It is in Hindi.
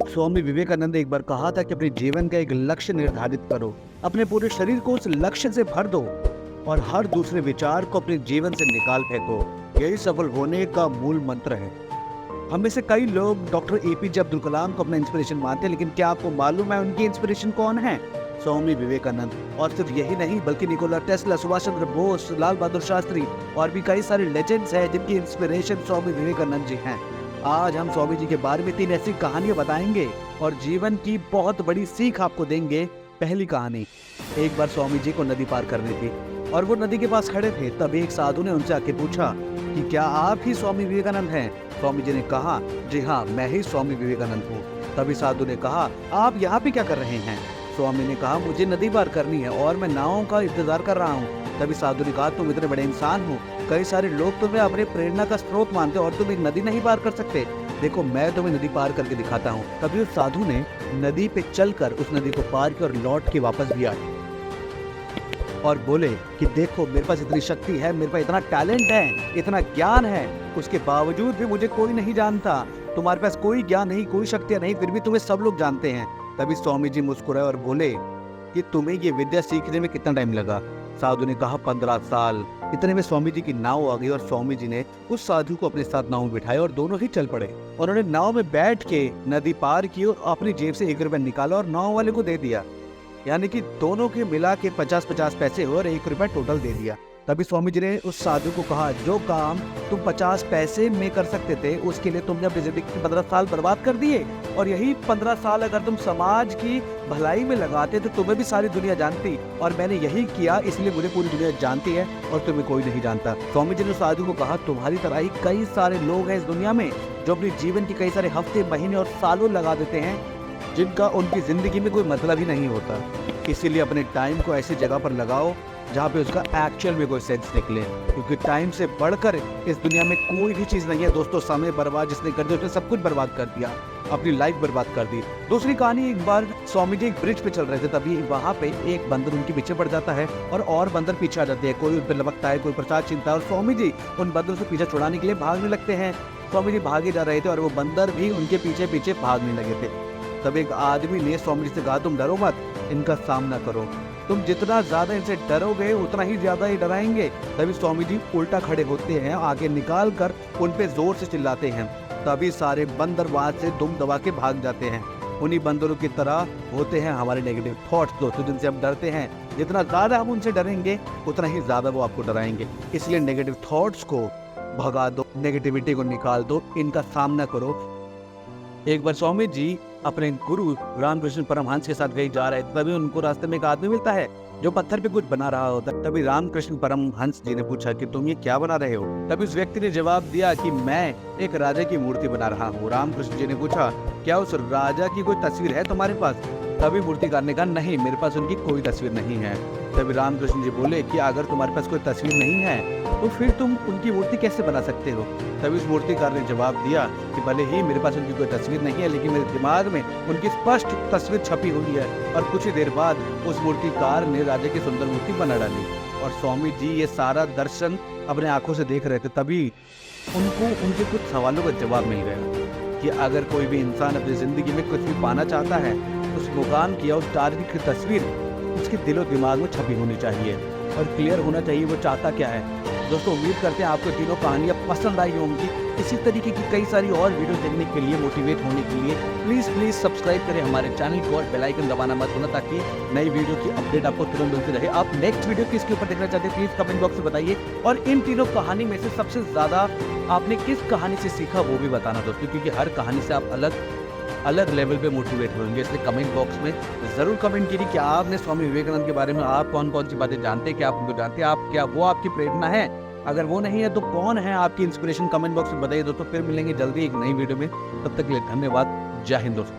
स्वामी विवेकानंद ने एक बार कहा था कि अपने जीवन का एक लक्ष्य निर्धारित करो, अपने पूरे शरीर को उस लक्ष्य से भर दो और हर दूसरे विचार को अपने जीवन से निकाल फेंको। यही सफल होने का मूल मंत्र है। हम में से कई लोग डॉक्टर एपीजे अब्दुल कलाम को अपना इंस्पिरेशन मानते हैं, लेकिन क्या आपको मालूम है उनकी इंस्पिरेशन कौन है? स्वामी विवेकानंद। और सिर्फ यही नहीं बल्कि निकोला टेस्ला, सुभाष चंद्र बोस, लाल बहादुर शास्त्री और भी कई सारे लेजेंड्स हैं जिनकी इंस्पिरेशन स्वामी विवेकानंद जी हैं। आज हम स्वामी जी के बारे में 3 ऐसी कहानियां बताएंगे और जीवन की बहुत बड़ी सीख आपको देंगे। पहली कहानी, एक बार स्वामी जी को नदी पार करनी थी और वो नदी के पास खड़े थे। तब एक साधु ने उनसे आके पूछा कि क्या आप ही स्वामी विवेकानंद हैं? स्वामी जी ने कहा, जी हाँ, मैं ही स्वामी विवेकानंद हूँ। तभी साधु ने कहा, आप यहाँ पे क्या कर रहे हैं? स्वामी ने कहा, मुझे नदी पार करनी है और मैं नावों का इंतजार कर रहा हूँ। तभी साधु ने कहा, तुम इतने बड़े इंसान हो, कई सारे लोग तुम्हें अपने प्रेरणा का स्रोत मानते और तुम एक नदी नहीं पार कर सकते। देखो, मैं तुम्हें नदी पार करके दिखाता हूँ। तभी उस साधु ने नदी पे चलकर उस नदी को पार किया और लौट के वापस भी आए और बोले कि देखो, मेरे पास इतनी शक्ति है, मेरे पास इतना टैलेंट है, इतना ज्ञान है, उसके बावजूद भी मुझे कोई नहीं जानता। तुम्हारे पास कोई ज्ञान नहीं, कोई शक्तियाँ नहीं, फिर भी तुम्हें सब लोग जानते हैं। तभी स्वामी जी मुस्कुराए और बोले कि तुम्हें ये विद्या सीखने में कितना टाइम लगा? साधु ने कहा, 15 साल। इतने में स्वामी जी की नाव आ गई और स्वामी जी ने उस साधु को अपने साथ नाव में बिठाया और दोनों ही चल पड़े। उन्होंने नाव में बैठ के नदी पार की और अपनी जेब से 1 रुपया निकाला और नाव वाले को दे दिया। यानी कि दोनों के मिला के 50-50 पैसे हुए और 1 रुपया टोटल दे दिया। तभी स्वामी जी ने उस साधु को कहा, जो काम तुम 50 पैसे में कर सकते थे, उसके लिए तुमने अपनी जिंदगी के 15 साल बर्बाद कर दिए। और यही 15 साल अगर तुम समाज की भलाई में लगाते तो तुम्हें भी सारी दुनिया जानती, और मैंने यही किया, इसलिए मुझे पूरी दुनिया जानती है और तुम्हें कोई नहीं जानता। स्वामी जी ने उस साधु को कहा, तुम्हारी तरह ही कई सारे लोग हैं इस दुनिया में जो अपने जीवन के कई सारे हफ्ते, महीने और सालों लगा देते हैं जिनका उनकी जिंदगी में कोई मतलब ही नहीं होता। इसीलिए अपने टाइम को ऐसी जगह पर लगाओ जहाँ पे उसका एक्चुअल में कोई सेंस निकले, क्योंकि टाइम से बढ़कर इस दुनिया में कोई भी चीज़ नहीं है दोस्तों। समय बर्बाद जिसने कर दिया उसने सब कुछ बर्बाद कर दिया, अपनी लाइफ बर्बाद कर दी। दूसरी कहानी, एक बार स्वामी जी एक ब्रिज पे चल रहे थे, तभी वहाँ पे एक बंदर उनके पीछे पड़ जाता है और बंदर पीछे आ जाते हैं। कोई उन पर लपकता है, कोई प्रसाद छीनता है और स्वामी जी उन बंदरों से पीछे छुड़ाने के लिए भागने लगते हैं। स्वामी जी भागे जा रहे थे और वो बंदर भी उनके पीछे पीछे भागने लगे थे। तब एक आदमी ने स्वामी जी से कहा, तुम डरो मत, इनका सामना करो। तुम जितना ज्यादा इनसे डरोगे उतना ही ज्यादा ये डराएंगे। तभी स्वामी जी उल्टा खड़े होते हैं, आगे निकाल कर उन पे जोर से चिल्लाते हैं। तभी सारे बंदर वहां से दुम दबा के भाग जाते हैं। उन्हीं बंदरों की तरह होते हैं हमारे नेगेटिव थॉट्स दोस्तों, जिनसे हम डरते हैं। जितना ज्यादा हम उनसे डरेंगे उतना ही ज्यादा वो आपको डराएंगे। इसलिए नेगेटिव थॉट्स को भगा दो, नेगेटिविटी को निकाल दो, इनका सामना करो। एक बार स्वामी जी अपने गुरु रामकृष्ण परमहंस के साथ कहीं जा रहे थे, तभी उनको रास्ते में एक आदमी मिलता है जो पत्थर पे कुछ बना रहा होता है। तभी रामकृष्ण परमहंस जी ने पूछा कि तुम ये क्या बना रहे हो? तभी उस व्यक्ति ने जवाब दिया कि मैं एक राजा की मूर्ति बना रहा हूँ। रामकृष्ण जी ने पूछा, क्या उस राजा की कोई तस्वीर है तुम्हारे पास? तभी मूर्तिकार ने कहा, नहीं, मेरे पास उनकी कोई तस्वीर नहीं है। तभी रामकृष्ण जी बोले कि अगर तुम्हारे पास कोई तस्वीर नहीं है तो फिर तुम उनकी मूर्ति कैसे बना सकते हो? तभी उस मूर्तिकार ने जवाब दिया कि भले ही मेरे पास उनकी कोई तस्वीर नहीं है, लेकिन मेरे दिमाग में उनकी स्पष्ट तस्वीर छपी हुई है। और कुछ ही देर बाद उस मूर्तिकार ने राजा की सुंदर मूर्ति बना डाली। और स्वामी जी ये सारा दर्शन अपने आंखों से देख रहे थे। तभी उनको उनके कुछ सवालों का जवाब मिल गया कि अगर कोई भी इंसान अपनी जिंदगी में कुछ भी पाना चाहता है, उस मुकाम की या उस टारगेट की तस्वीर उसके दिलो दिमाग में छपी होनी चाहिए और क्लियर होना चाहिए वो चाहता क्या है। दोस्तों, उम्मीद करते हैं आपको तीनों कहानियाँ पसंद आई होंगी। इसी तरीके की कई सारी और वीडियो देखने के लिए, मोटिवेट होने के लिए प्लीज़ सब्सक्राइब करें हमारे चैनल को और बेल आइकन दबाना मत भूलना, ताकि नई वीडियो की अपडेट आपको तुरंत मिलती रहे। आप नेक्स्ट वीडियो किसके ऊपर देखना चाहते हैं प्लीज़ कमेंट बॉक्स में बताइए। और इन तीनों कहानी में से सबसे ज़्यादा आपने किस कहानी से सीखा वो भी बताना दोस्तों, क्योंकि हर कहानी से आप अलग लेवल पे मोटिवेट होंगे। इसलिए कमेंट बॉक्स में ज़रूर कमेंट कीजिए कि आपने स्वामी विवेकानंद के बारे में आप कौन कौन सी बातें जानते हैं, क्या आप उनको जानते हैं, आप क्या वो आपकी प्रेरणा है? अगर वो नहीं है तो कौन है आपकी इंस्पिरेशन? कमेंट बॉक्स में बताइए दोस्तों। फिर मिलेंगे जल्दी एक नई वीडियो में, तब तक के लिए धन्यवाद। जय हिंद दोस्तों।